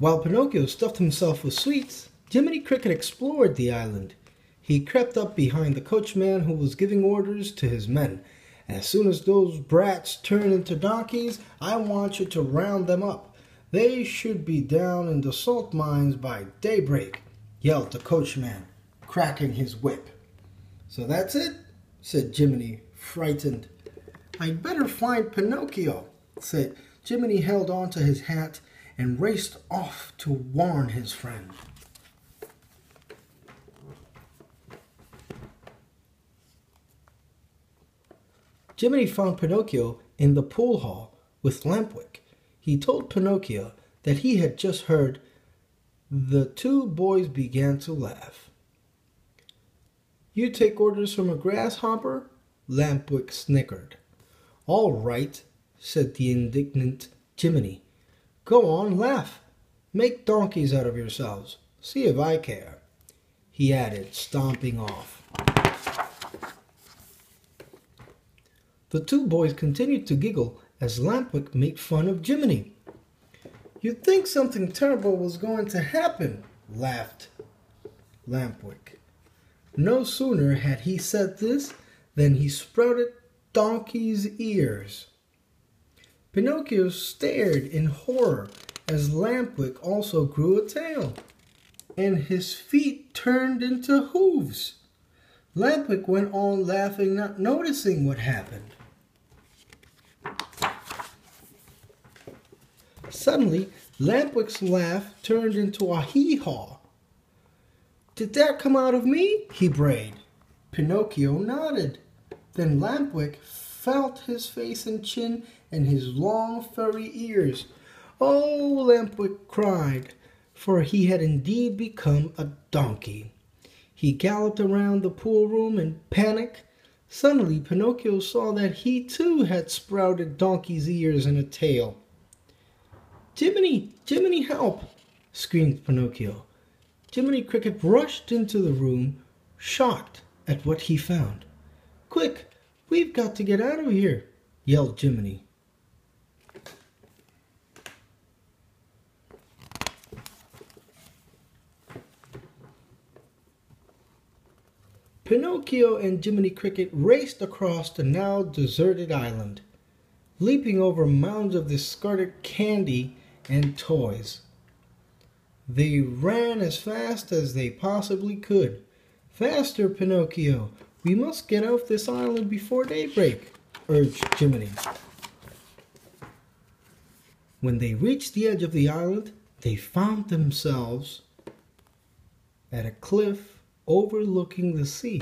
While Pinocchio stuffed himself with sweets, Jiminy Cricket explored the island. He crept up behind the coachman who was giving orders to his men. As soon as those brats turn into donkeys, I want you to round them up. They should be down in the salt mines by daybreak, yelled the coachman, cracking his whip. So that's it, said Jiminy, frightened. I'd better find Pinocchio, said Jiminy. Held on to his hat and raced off to warn his friend. Jiminy found Pinocchio in the pool hall with Lampwick. He told Pinocchio that he had just heard. The two boys began to laugh. You take orders from a grasshopper? Lampwick snickered. All right, said the indignant Jiminy. Go on, laugh. Make donkeys out of yourselves. See if I care, he added, stomping off. The two boys continued to giggle as Lampwick made fun of Jiminy. You'd think something terrible was going to happen, laughed Lampwick. No sooner had he said this than he sprouted Donkey's ears. Pinocchio stared in horror as Lampwick also grew a tail, and his feet turned into hooves. Lampwick went on laughing, not noticing what happened. Suddenly, Lampwick's laugh turned into a hee-haw. Did that come out of me? He brayed. Pinocchio nodded. Then Lampwick felt his face and chin and his long furry ears. Oh, Lampwick cried, for he had indeed become a donkey. He galloped around the pool room in panic. Suddenly, Pinocchio saw that he too had sprouted donkey's ears and a tail. Jiminy, Jiminy, help! Screamed Pinocchio. Jiminy Cricket rushed into the room, shocked at what he found. Quick, we've got to get out of here, yelled Jiminy. Pinocchio and Jiminy Cricket raced across the now deserted island, leaping over mounds of discarded candy and toys. They ran as fast as they possibly could. Faster, Pinocchio! We must get off this island before daybreak, urged Jiminy. When they reached the edge of the island, they found themselves at a cliff overlooking the sea.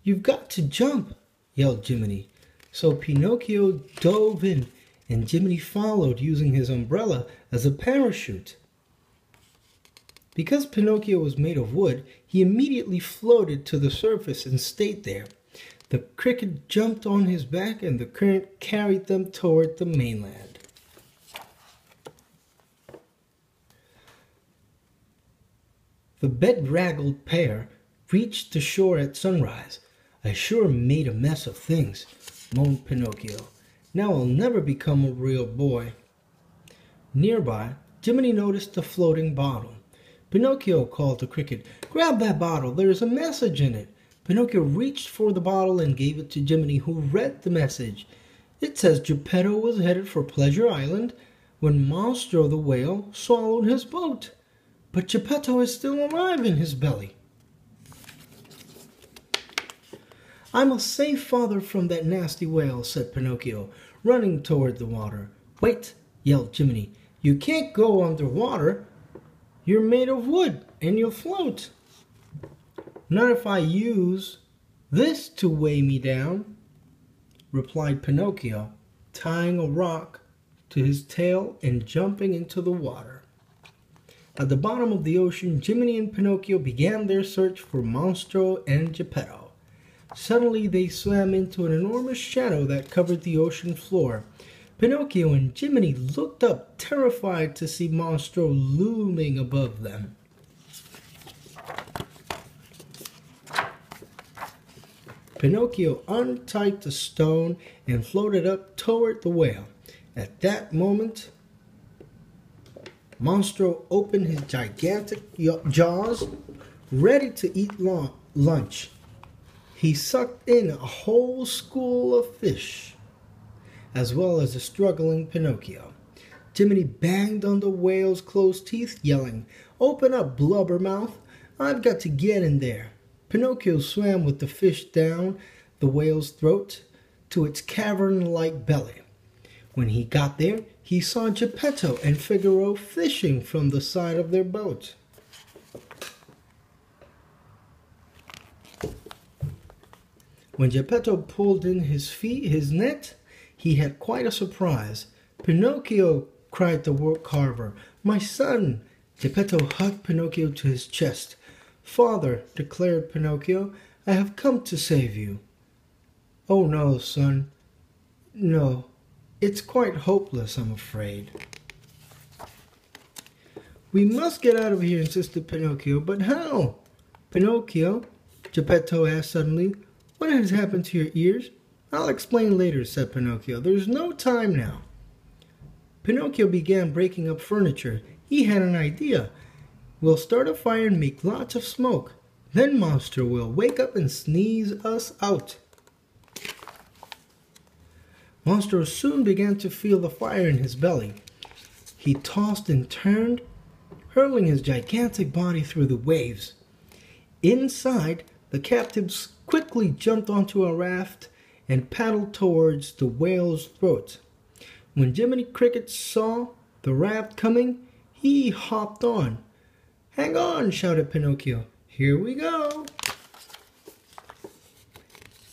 You've got to jump, yelled Jiminy. So Pinocchio dove in, and Jiminy followed, using his umbrella as a parachute. Because Pinocchio was made of wood, he immediately floated to the surface and stayed there. The cricket jumped on his back, and the current carried them toward the mainland. The bedraggled pair reached the shore at sunrise. I sure made a mess of things, moaned Pinocchio. Now I'll never become a real boy. Nearby, Jiminy noticed a floating bottle. Pinocchio called to Cricket, Grab that bottle, there is a message in it. Pinocchio reached for the bottle and gave it to Jiminy, who read the message. It says Geppetto was headed for Pleasure Island when Monstro the whale swallowed his boat. But Geppetto is still alive in his belly. I must save father from that nasty whale, said Pinocchio, running toward the water. Wait, yelled Jiminy. You can't go underwater. You're made of wood and you'll float. Not if I use this to weigh me down, replied Pinocchio, tying a rock to his tail and jumping into the water. At the bottom of the ocean, Jiminy and Pinocchio began their search for Monstro and Geppetto. Suddenly they swam into an enormous shadow that covered the ocean floor. Pinocchio and Jiminy looked up, terrified to see Monstro looming above them. Pinocchio untied the stone and floated up toward the whale. At that moment, Monstro opened his gigantic jaws, ready to eat lunch. He sucked in a whole school of fish, as well as the struggling Pinocchio. Jiminy banged on the whale's closed teeth, yelling, "Open up, blubbermouth! I've got to get in there." Pinocchio swam with the fish down the whale's throat to its cavern-like belly. When he got there, he saw Geppetto and Figaro fishing from the side of their boat. When Geppetto pulled in his net, he had quite a surprise. "Pinocchio," cried the wood carver, "my son!" Geppetto hugged Pinocchio to his chest. "Father," declared Pinocchio, "I have come to save you." "Oh no, son. No, it's quite hopeless, I'm afraid." "We must get out of here," insisted Pinocchio. "But how?" "Pinocchio," Geppetto asked suddenly, "what has happened to your ears?" "I'll explain later," said Pinocchio. "There's no time now." Pinocchio began breaking up furniture. He had an idea. "We'll start a fire and make lots of smoke. Then Monster will wake up and sneeze us out." Monster soon began to feel the fire in his belly. He tossed and turned, hurling his gigantic body through the waves. Inside, the captives quickly jumped onto a raft and paddled towards the whale's throat. When Jiminy Cricket saw the raft coming, he hopped on. "Hang on!" shouted Pinocchio. "Here we go!"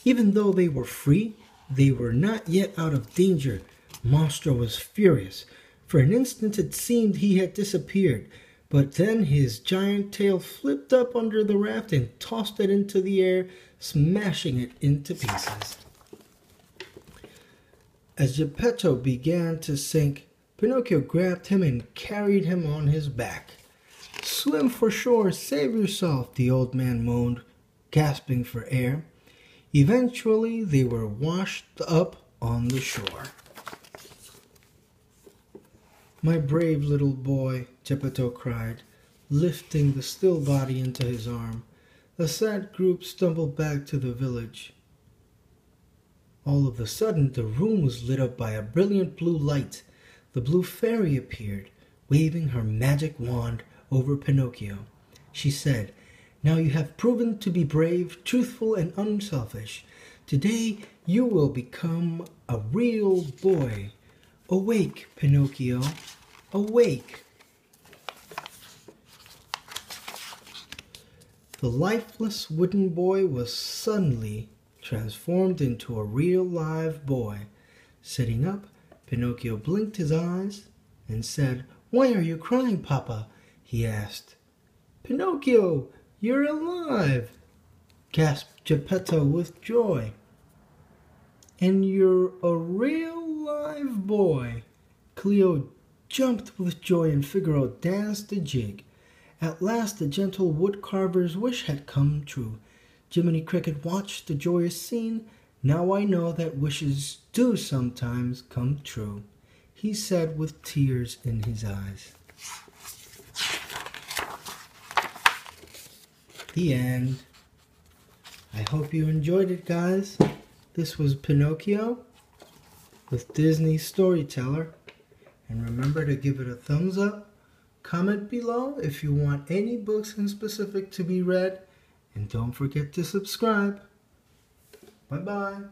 Even though they were free, they were not yet out of danger. Monstro was furious. For an instant it seemed he had disappeared, but then his giant tail flipped up under the raft and tossed it into the air, smashing it into pieces. As Geppetto began to sink, Pinocchio grabbed him and carried him on his back. "Swim for shore, save yourself," the old man moaned, gasping for air. Eventually, they were washed up on the shore. "My brave little boy," Geppetto cried, lifting the still body into his arm. The sad group stumbled back to the village. All of a sudden, the room was lit up by a brilliant blue light. The blue fairy appeared, waving her magic wand over Pinocchio. She said, "Now you have proven to be brave, truthful, and unselfish. Today you will become a real boy. Awake, Pinocchio, awake." The lifeless wooden boy was suddenly transformed into a real live boy. Sitting up, Pinocchio blinked his eyes and said, "Why are you crying, Papa?" he asked. "Pinocchio, you're alive!" gasped Geppetto with joy. "And you're a real live boy!" Cleo jumped with joy and Figaro danced a jig. At last the gentle wood carver's wish had come true. Jiminy Cricket watched the joyous scene. "Now I know that wishes do sometimes come true," he said with tears in his eyes. The end. I hope you enjoyed it, guys. This was Pinocchio with Disney Storyteller. And remember to give it a thumbs up. Comment below if you want any books in specific to be read. And don't forget to subscribe. Bye-bye.